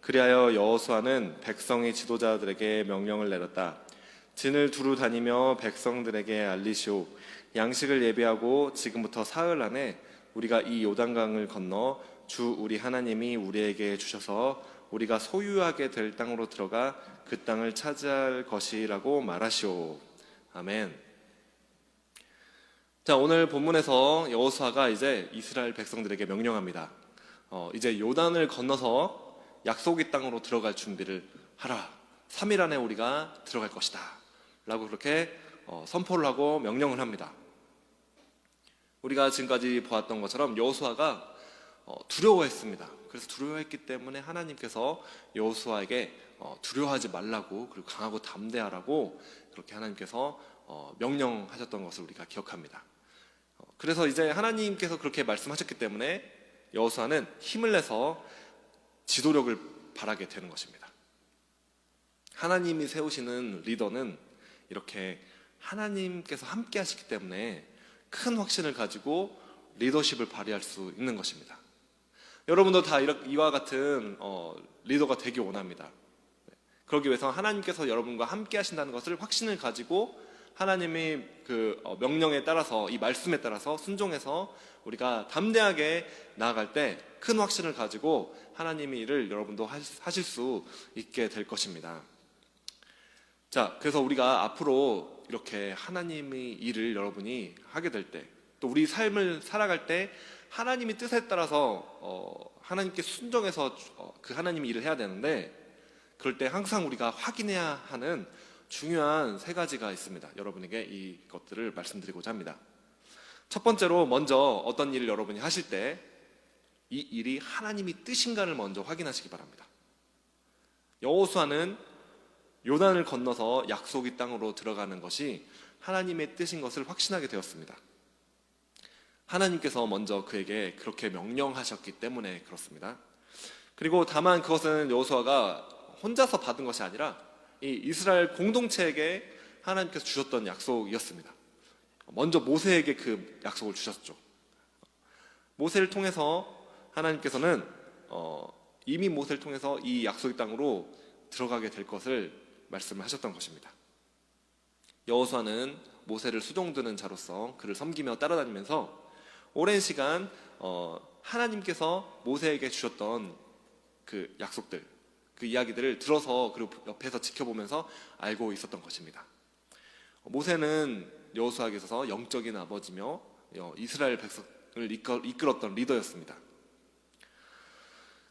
그리하여 여호수아는 백성의 지도자들에게 명령을 내렸다. 진을 두루 다니며 백성들에게 알리시오. 양식을 예비하고 지금부터 사흘 안에 우리가 이 요단강을 건너 주 우리 하나님이 우리에게 주셔서 우리가 소유하게 될 땅으로 들어가 그 땅을 차지할 것이라고 말하시오. 아멘. 자, 오늘 본문에서 여호수아가 이제 이스라엘 백성들에게 명령합니다. 이제 요단을 건너서 약속의 땅으로 들어갈 준비를 하라. 3일 안에 우리가 들어갈 것이다 라고 그렇게 선포를 하고 명령을 합니다. 우리가 지금까지 보았던 것처럼 여호수아가 두려워했습니다. 그래서 두려워했기 때문에 하나님께서 여호수아에게 두려워하지 말라고, 그리고 강하고 담대하라고 그렇게 하나님께서 명령하셨던 것을 우리가 기억합니다. 그래서 이제 하나님께서 그렇게 말씀하셨기 때문에 여호수아는 힘을 내서 지도력을 발하게 되는 것입니다. 하나님이 세우시는 리더는 이렇게 하나님께서 함께 하시기 때문에 큰 확신을 가지고 리더십을 발휘할 수 있는 것입니다. 여러분도 다 이와 같은 리더가 되기 원합니다. 그러기 위해서 하나님께서 여러분과 함께 하신다는 것을 확신을 가지고 하나님의 그 명령에 따라서, 이 말씀에 따라서 순종해서 우리가 담대하게 나아갈 때 큰 확신을 가지고 하나님의 일을 여러분도 하실 수 있게 될 것입니다. 자, 그래서 우리가 앞으로 이렇게 하나님의 일을 여러분이 하게 될 때, 또 우리 삶을 살아갈 때 하나님의 뜻에 따라서 하나님께 순종해서 그 하나님의 일을 해야 되는데, 그럴 때 항상 우리가 확인해야 하는 중요한 3가지가 있습니다. 여러분에게 이것들을 말씀드리고자 합니다. 첫 번째로, 먼저 어떤 일을 여러분이 하실 때 이 일이 하나님의 뜻인가를 먼저 확인하시기 바랍니다. 여호수아는 요단을 건너서 약속의 땅으로 들어가는 것이 하나님의 뜻인 것을 확신하게 되었습니다. 하나님께서 먼저 그에게 그렇게 명령하셨기 때문에 그렇습니다. 그리고 다만 그것은 여호수아가 혼자서 받은 것이 아니라 이 이스라엘 공동체에게 하나님께서 주셨던 약속이었습니다. 먼저 모세에게 그 약속을 주셨죠. 모세를 통해서 하나님께서는 이미 모세를 통해서 이 약속의 땅으로 들어가게 될 것을 말씀을 하셨던 것입니다. 여호수아는 모세를 수종드는 자로서 그를 섬기며 따라다니면서 오랜 시간 하나님께서 모세에게 주셨던 그 약속들, 그 이야기들을 들어서, 그리고 옆에서 지켜보면서 알고 있었던 것입니다. 모세는 여호수아에게 있어서 영적인 아버지며 이스라엘 백성을 이끌었던 리더였습니다.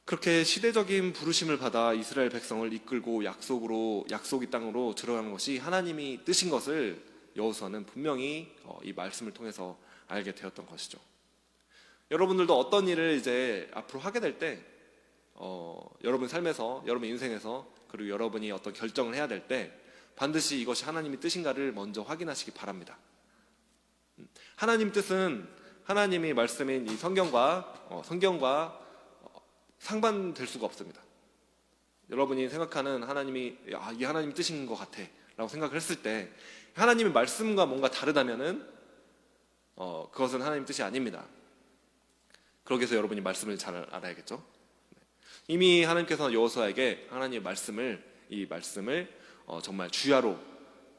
그렇게 시대적인 부르심을 받아 이스라엘 백성을 이끌고 약속의 땅으로 들어가는 것이 하나님이 뜻인 것을 여호수아는 분명히 이 말씀을 통해서 알게 되었던 것이죠. 여러분들도 어떤 일을 이제 앞으로 하게 될 때, 여러분 삶에서, 여러분 인생에서, 그리고 여러분이 어떤 결정을 해야 될 때 반드시 이것이 하나님의 뜻인가를 먼저 확인하시기 바랍니다. 하나님 뜻은 하나님이 말씀인 이 성경과 상반될 수가 없습니다. 여러분이 생각하는 하나님이 이게 하나님 뜻인 것 같아 라고 생각을 했을 때 하나님의 말씀과 뭔가 다르다면은 그것은 하나님 뜻이 아닙니다. 그러기 위해서 여러분이 말씀을 잘 알아야겠죠. 이미 하나님께서 여호수아에게 하나님의 이 말씀을 정말 주야로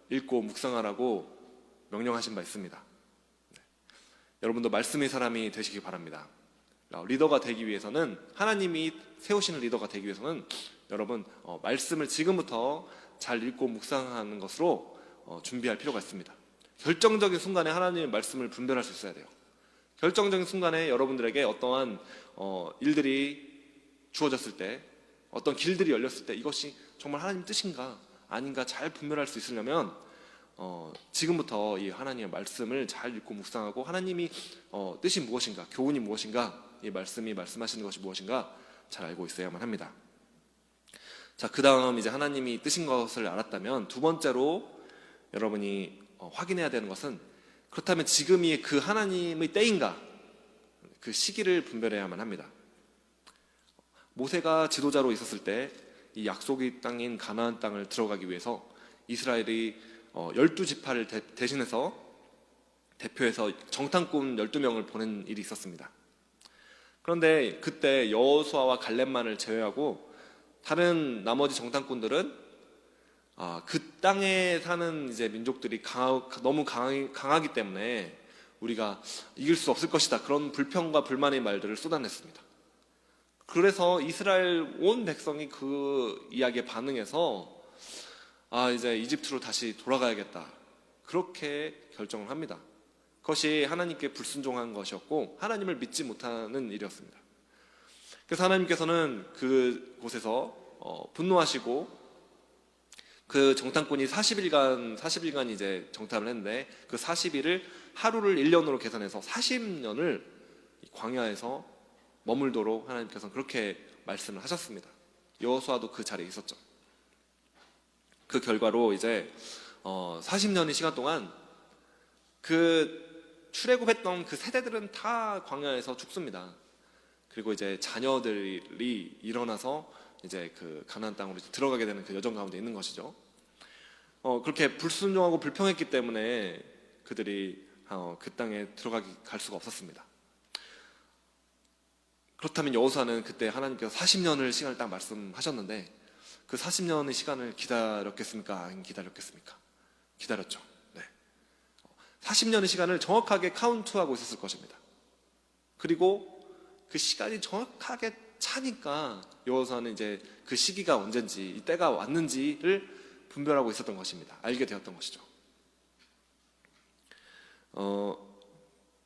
읽고 묵상하라고 명령하신 바 있습니다. 여러분도 말씀의 사람이 되시기 바랍니다. 리더가 되기 위해서는, 하나님이 세우시는 리더가 되기 위해서는 여러분 말씀을 지금부터 잘 읽고 묵상하는 것으로 준비할 필요가 있습니다. 결정적인 순간에 하나님의 말씀을 분별할 수 있어야 돼요. 결정적인 순간에 여러분들에게 어떠한 일들이 주어졌을 때, 어떤 길들이 열렸을 때 이것이 정말 하나님 뜻인가 아닌가 잘 분별할 수 있으려면 지금부터 이 하나님의 말씀을 잘 읽고 묵상하고, 하나님이 뜻이 무엇인가, 교훈이 무엇인가, 이 말씀이 말씀하시는 것이 무엇인가 잘 알고 있어야만 합니다. 자, 그 다음 이제 하나님이 뜻인 것을 알았다면 두 번째로 여러분이 확인해야 되는 것은, 그렇다면 지금이 그 하나님의 때인가, 그 시기를 분별해야만 합니다. 모세가 지도자로 있었을 때 이 약속의 땅인 가나안 땅을 들어가기 위해서 이스라엘이 12지파를 대표해서 정탐꾼 12명을 보낸 일이 있었습니다. 그런데 그때 여호수아와 갈렙만을 제외하고 다른 나머지 정탐꾼들은 그 땅에 사는 이제 민족들이 너무 강하기 때문에 우리가 이길 수 없을 것이다, 그런 불평과 불만의 말들을 쏟아냈습니다. 그래서 이스라엘 온 백성이 그 이야기에 반응해서 이제 이집트로 다시 돌아가야겠다, 그렇게 결정을 합니다. 그것이 하나님께 불순종한 것이었고 하나님을 믿지 못하는 일이었습니다. 그래서 하나님께서는 그곳에서 분노하시고 그 정탐꾼이 40일간 이제 정탐을 했는데 그 40일을 하루를 1년으로 계산해서 40년을 광야에서 머물도록 하나님께서는 그렇게 말씀을 하셨습니다. 여호수아도 그 자리에 있었죠. 그 결과로 이제 40년의 시간 동안 그 출애굽했던 그 세대들은 다 광야에서 죽습니다. 그리고 이제 자녀들이 일어나서 이제 그 가나안 땅으로 들어가게 되는 그 여정 가운데 있는 것이죠. 그렇게 불순종하고 불평했기 때문에 그들이 그 땅에 갈 수가 없었습니다. 그렇다면 여호수아는 그때 하나님께서 40년을 시간을 딱 말씀하셨는데 그 40년의 시간을 기다렸겠습니까? 안 기다렸겠습니까? 기다렸죠. 네. 40년의 시간을 정확하게 카운트하고 있었을 것입니다. 그리고 그 시간이 정확하게 차니까 여호수아는 이제 그 시기가 언젠지, 이 때가 왔는지를 분별하고 있었던 것입니다. 알게 되었던 것이죠.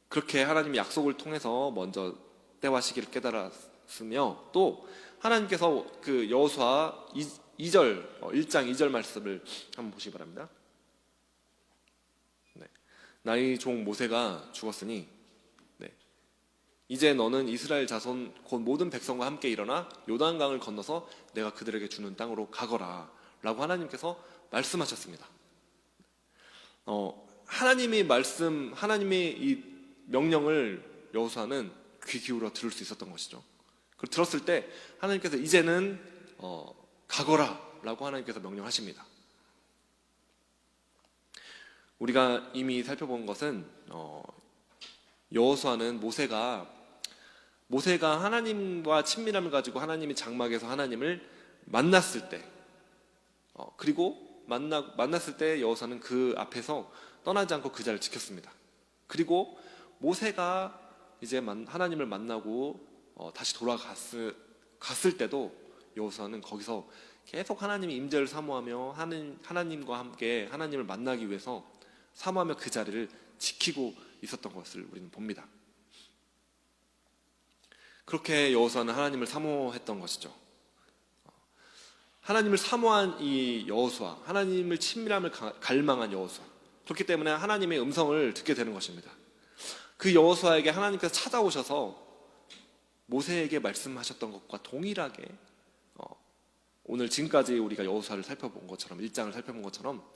그렇게 하나님의 약속을 통해서 먼저 때와 시기를 깨달았으며, 또 하나님께서 그 여호수아 2절 1장 2절 말씀을 한번 보시기 바랍니다. 네. 나의 종 모세가 죽었으니 이제 너는 이스라엘 자손 곧 모든 백성과 함께 일어나 요단강을 건너서 내가 그들에게 주는 땅으로 가거라 라고 하나님께서 말씀하셨습니다. 하나님의 이 명령을 여호수아는 귀 기울여 들을 수 있었던 것이죠. 그걸 들었을 때 하나님께서 이제는 가거라 라고 하나님께서 명령하십니다. 우리가 이미 살펴본 것은 여호수아는 모세가 하나님과 친밀함을 가지고 하나님이 장막에서 하나님을 만났을 때, 그리고 만났을 때 여호수아는 그 앞에서 떠나지 않고 그 자리를 지켰습니다. 그리고 모세가 이제 하나님을 만나고 다시 갔을 때도 여호수아는 거기서 계속 하나님의 임재를 사모하며 하나님과 함께 하나님을 만나기 위해서 사모하며 그 자리를 지키고 있었던 것을 우리는 봅니다. 그렇게 여호수아는 하나님을 사모했던 것이죠. 하나님을 사모한 이 여호수아, 하나님을 친밀함을 갈망한 여호수아, 그렇기 때문에 하나님의 음성을 듣게 되는 것입니다. 그 여호수아에게 하나님께서 찾아오셔서 모세에게 말씀하셨던 것과 동일하게 오늘 지금까지 우리가 여호수아를 살펴본 것처럼 1장을 살펴본 것처럼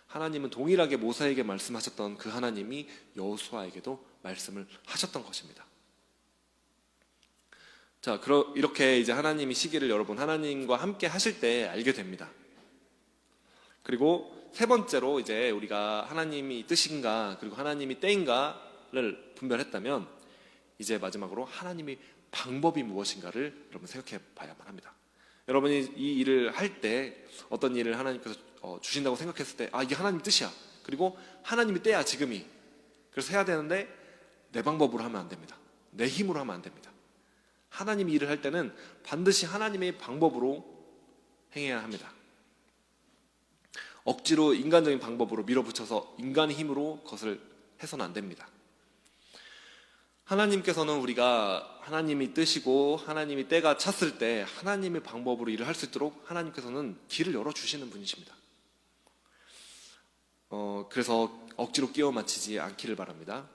하나님은 동일하게 모세에게 말씀하셨던 그 하나님이 여호수아에게도 말씀을 하셨던 것입니다. 자, 이렇게 이제 하나님이 시기를 여러분 하나님과 함께 하실 때 알게 됩니다. 그리고 세 번째로 이제 우리가 하나님이 뜻인가 그리고 하나님이 때인가를 분별했다면 이제 마지막으로 하나님의 방법이 무엇인가를 여러분 생각해 봐야만 합니다. 여러분이 이 일을 할 때 어떤 일을 하나님께서 주신다고 생각했을 때 이게 하나님 뜻이야, 그리고 하나님이 때야 지금이, 그래서 해야 되는데 내 방법으로 하면 안 됩니다. 내 힘으로 하면 안 됩니다. 하나님이 일을 할 때는 반드시 하나님의 방법으로 행해야 합니다. 억지로 인간적인 방법으로 밀어붙여서 인간의 힘으로 그것을 해서는 안 됩니다. 하나님께서는 우리가 하나님이 뜻이고 하나님이 때가 찼을 때 하나님의 방법으로 일을 할 수 있도록 하나님께서는 길을 열어주시는 분이십니다. 그래서 억지로 끼워 맞추지 않기를 바랍니다.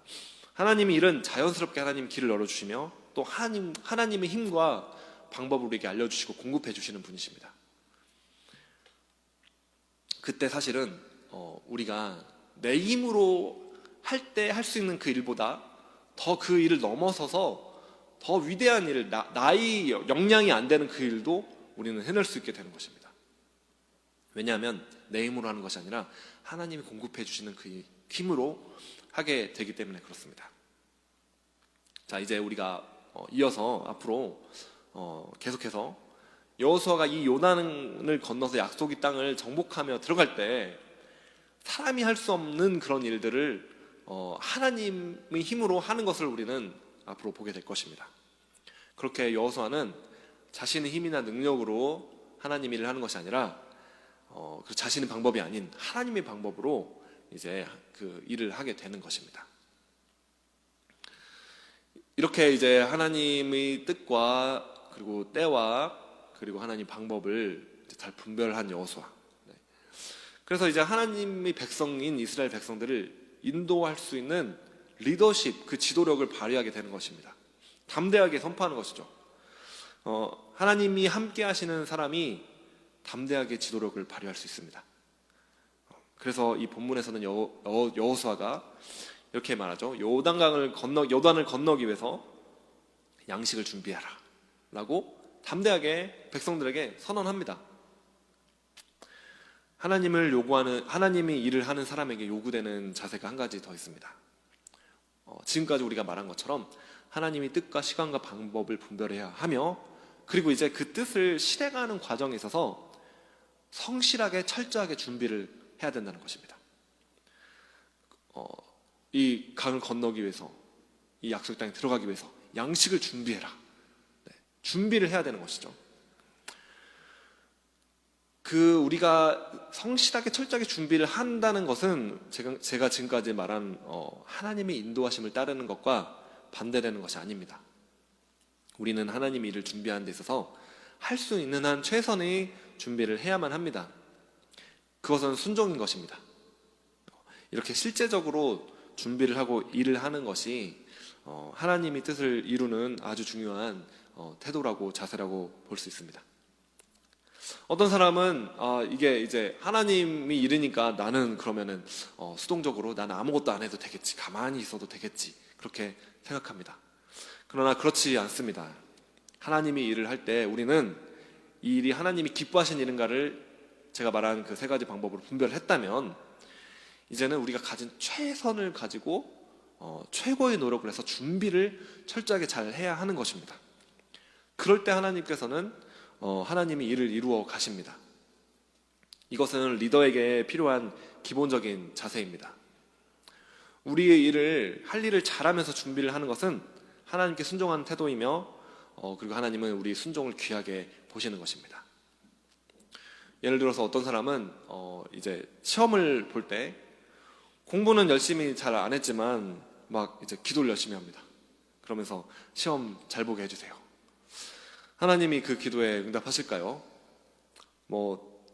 하나님의 일은 자연스럽게 하나님 길을 열어주시며 또 하나님의 힘과 방법을 우리에게 알려주시고 공급해 주시는 분이십니다. 그때 사실은 우리가 내 힘으로 할 때 할 수 있는 그 일보다 더 그 일을 넘어서서 더 위대한 일을 나의 역량이 안 되는 그 일도 우리는 해낼 수 있게 되는 것입니다. 왜냐하면 내 힘으로 하는 것이 아니라 하나님이 공급해 주시는 그 힘으로 하게 되기 때문에 그렇습니다. 자, 이제 우리가 이어서 앞으로 계속해서 여호수아가 이 요단을 건너서 약속의 땅을 정복하며 들어갈 때 사람이 할 수 없는 그런 일들을 하나님의 힘으로 하는 것을 우리는 앞으로 보게 될 것입니다. 그렇게 여호수아는 자신의 힘이나 능력으로 하나님 일을 하는 것이 아니라 그 자신의 방법이 아닌 하나님의 방법으로 이제 그 일을 하게 되는 것입니다. 이렇게 이제 하나님의 뜻과 그리고 때와 그리고 하나님 방법을 잘 분별한 여호수아. 그래서 이제 하나님의 백성인 이스라엘 백성들을 인도할 수 있는 리더십, 그 지도력을 발휘하게 되는 것입니다. 담대하게 선포하는 것이죠. 하나님이 함께 하시는 사람이 담대하게 지도력을 발휘할 수 있습니다. 그래서 이 본문에서는 여호수아가 이렇게 말하죠. 요단을 건너기 위해서 양식을 준비하라 라고 담대하게 백성들에게 선언합니다. 하나님이 일을 하는 사람에게 요구되는 자세가 한 가지 더 있습니다. 지금까지 우리가 말한 것처럼 하나님이 뜻과 시간과 방법을 분별해야 하며, 그리고 이제 그 뜻을 실행하는 과정에 있어서 성실하게 철저하게 준비를 해야 된다는 것입니다. 이 강을 건너기 위해서, 이 약속 땅에 들어가기 위해서 양식을 준비해라. 준비를 해야 되는 것이죠. 우리가 성실하게 철저하게 준비를 한다는 것은 제가 지금까지 말한 하나님의 인도하심을 따르는 것과 반대되는 것이 아닙니다. 우리는 하나님의 일을 준비하는 데 있어서 할 수 있는 한 최선의 준비를 해야만 합니다. 그것은 순종인 것입니다. 이렇게 실제적으로 준비를 하고 일을 하는 것이 하나님의 뜻을 이루는 아주 중요한 태도라고 자세라고 볼 수 있습니다. 어떤 사람은 이게 이제 하나님이 일이니까 나는 그러면은 수동적으로 나는 아무것도 안 해도 되겠지, 가만히 있어도 되겠지, 그렇게 생각합니다. 그러나 그렇지 않습니다. 하나님이 일을 할 때 우리는 이 일이 하나님이 기뻐하신 일인가를 제가 말한 그 세 가지 방법으로 분별을 했다면, 이제는 우리가 가진 최선을 가지고 최고의 노력을 해서 준비를 철저하게 잘 해야 하는 것입니다. 그럴 때 하나님께서는 하나님이 일을 이루어 가십니다. 이것은 리더에게 필요한 기본적인 자세입니다. 우리의 할 일을 잘하면서 준비를 하는 것은 하나님께 순종하는 태도이며, 그리고 하나님은 우리 순종을 귀하게 보시는 것입니다. 예를 들어서 어떤 사람은 이제 시험을 볼 때 공부는 열심히 잘 안 했지만 막 이제 기도를 열심히 합니다. 그러면서 시험 잘 보게 해주세요. 하나님이 그 기도에 응답하실까요?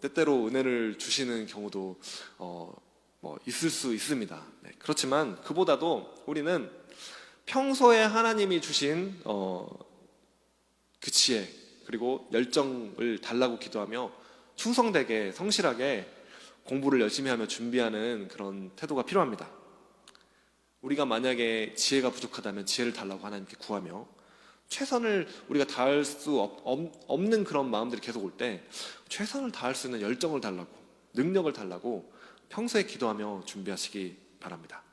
때때로 은혜를 주시는 경우도 있을 수 있습니다. 네, 그렇지만 그보다도 우리는 평소에 하나님이 주신 그 지혜 그리고 열정을 달라고 기도하며 충성되게 성실하게 공부를 열심히 하며 준비하는 그런 태도가 필요합니다. 우리가 만약에 지혜가 부족하다면 지혜를 달라고 하나님께 구하며, 최선을 우리가 다할 수 없는 그런 마음들이 계속 올 때 최선을 다할 수 있는 열정을 달라고, 능력을 달라고 평소에 기도하며 준비하시기 바랍니다.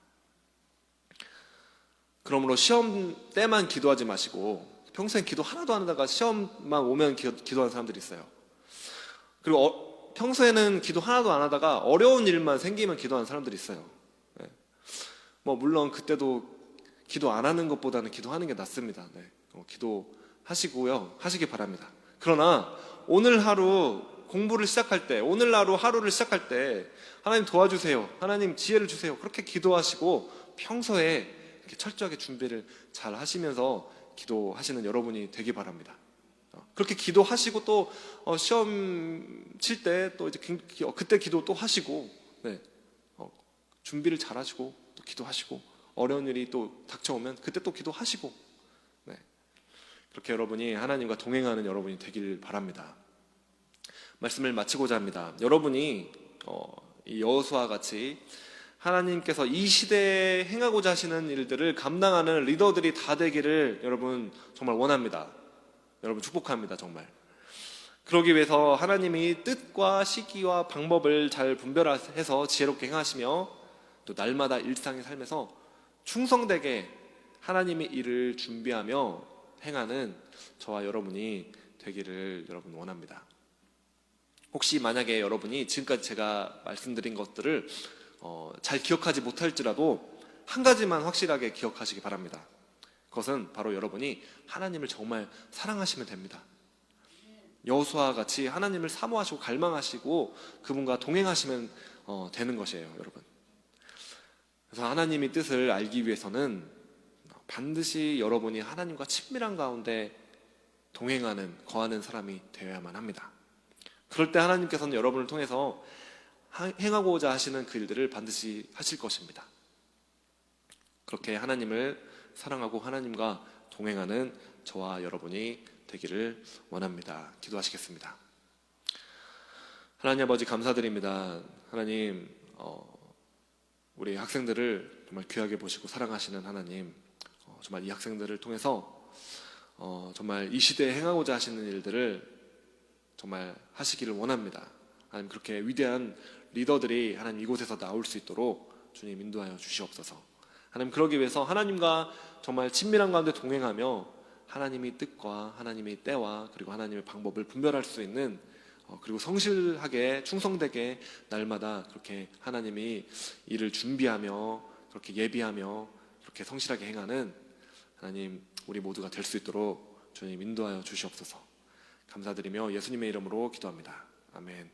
그러므로 시험 때만 기도하지 마시고 평소에 기도 하나도 안 하다가 시험만 오면 기도하는 사람들이 있어요. 그리고 평소에는 기도 하나도 안 하다가 어려운 일만 생기면 기도하는 사람들이 있어요. 네. 물론 그때도 기도 안 하는 것보다는 기도하는 게 낫습니다. 네. 기도하시고요, 하시기 바랍니다. 그러나 오늘 하루 공부를 시작할 때, 오늘 하루를 시작할 때 하나님 도와주세요, 하나님 지혜를 주세요, 그렇게 기도하시고 평소에 이렇게 철저하게 준비를 잘 하시면서 기도하시는 여러분이 되기 바랍니다. 그렇게 기도하시고 또 시험 칠 때 또 이제 그때 기도 또 하시고, 네. 준비를 잘 하시고 또 기도하시고, 어려운 일이 또 닥쳐오면 그때 또 기도하시고, 네. 그렇게 여러분이 하나님과 동행하는 여러분이 되길 바랍니다. 말씀을 마치고자 합니다. 여러분이 이 여호수아와 같이 하나님께서 이 시대에 행하고자 하시는 일들을 감당하는 리더들이 다 되기를 여러분 정말 원합니다. 여러분 축복합니다. 정말. 그러기 위해서 하나님이 뜻과 시기와 방법을 잘 분별해서 지혜롭게 행하시며, 또 날마다 일상의 삶에서 충성되게 하나님의 일을 준비하며 행하는 저와 여러분이 되기를 여러분 원합니다. 혹시 만약에 여러분이 지금까지 제가 말씀드린 것들을 잘 기억하지 못할지라도 한 가지만 확실하게 기억하시기 바랍니다. 그것은 바로 여러분이 하나님을 정말 사랑하시면 됩니다. 여호수아와 같이 하나님을 사모하시고 갈망하시고 그분과 동행하시면 되는 것이에요, 여러분. 그래서 하나님의 뜻을 알기 위해서는 반드시 여러분이 하나님과 친밀한 가운데 동행하는, 거하는 사람이 되어야만 합니다. 그럴 때 하나님께서는 여러분을 통해서 행하고자 하시는 그 일들을 반드시 하실 것입니다. 그렇게 하나님을 사랑하고 하나님과 동행하는 저와 여러분이 되기를 원합니다. 기도하시겠습니다. 하나님 아버지 감사드립니다. 하나님, 우리 학생들을 정말 귀하게 보시고 사랑하시는 하나님, 정말 이 학생들을 통해서 정말 이 시대에 행하고자 하시는 일들을 정말 하시기를 원합니다. 하나님, 그렇게 위대한 리더들이 하나님 이곳에서 나올 수 있도록 주님 인도하여 주시옵소서. 하나님, 그러기 위해서 하나님과 정말 친밀한 가운데 동행하며 하나님의 뜻과 하나님의 때와 그리고 하나님의 방법을 분별할 수 있는, 그리고 성실하게 충성되게 날마다 그렇게 하나님이 일을 준비하며 그렇게 예비하며 그렇게 성실하게 행하는 하나님, 우리 모두가 될 수 있도록 주님 인도하여 주시옵소서. 감사드리며 예수님의 이름으로 기도합니다. 아멘.